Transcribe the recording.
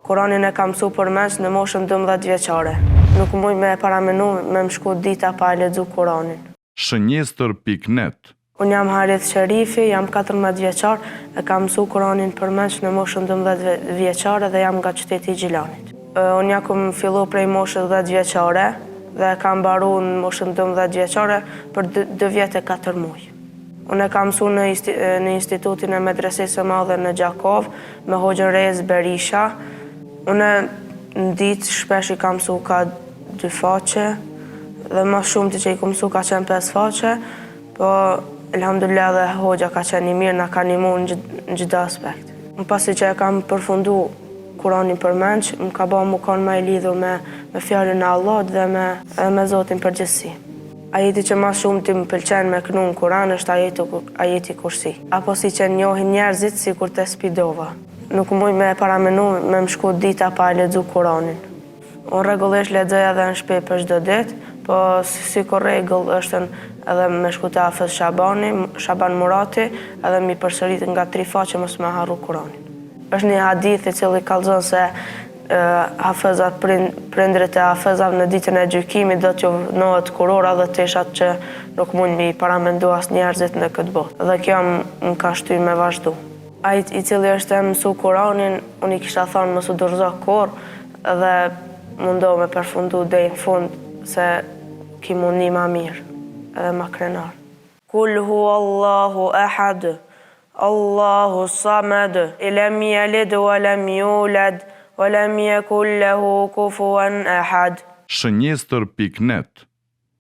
Kuranin e kam mësu për mes në moshën 12 vjeçare. Nuk muj me paramenu me më shku dita pa e lexu Kuranin. Shënjestër.net. Unë jam Harith Sherifi, jam 14 vjeçar, e kam mësu Kuranin për mes në moshën 12 vjeçare dhe jam nga qyteti i Gjilanit. Unë ja kom fillu prej moshës 10 vjeçare dhe kam mbaru në moshën 12 vjeçare për 2 vjetë e 4 muaj. Unë e kam mësu në institutin e medresisë së madhe në Gjakov me Hoxhën Rez Berisha. Unë në ditë shpesh i kam mësu ka 2 faqe dhe më shumë të që i kam mësu ka qenë 5 faqe, po elhamdulillah dhe Hoxha ka qenë i mirë, na ka nimu në gjitha aspekt. Në pasi që e kam përfundu Kuranin për menç, më ka ba mu kanë më i lidhur me fjallën e Allahut dhe me Zotin përgjithësi. Ajeti që mas shumë ti më pëlqen me kënu në Kuran është ajeti Kursi. Apo si që njohin njerëzit si kur të spidova. Nuk muj me paramenu me më shku dita pa e lexu Kuranin. Unë rregullisht lexoj edhe në shtëpi për çdo ditë, po si kur rregull është edhe me shku te Hafez Shaban Murati, edhe mi përsërit nga 3 faqe mos me harru Kuranin. Është një hadith i cili kallëzon se hafezat, prindrit e hafezave në ditën e gjykimit do t'ju nohet kurora dhe teshat që nuk mund mi paramendu as njerëzit në këtë botë. Dhe kjo më ka shtyr me vazhdu. Ai i cili është e mësu Kuranin, unë i kisha thonë mos u dorëzo kurr dhe mundohu me përfundu deri në fund se ki mundi ma mirë edhe ma krenar. Kul huwa Allahu ahad, Allahu samad, lam yalid wa lam yulad, wa lam yakul lahu kufuwan ahad. Shënjestër.net.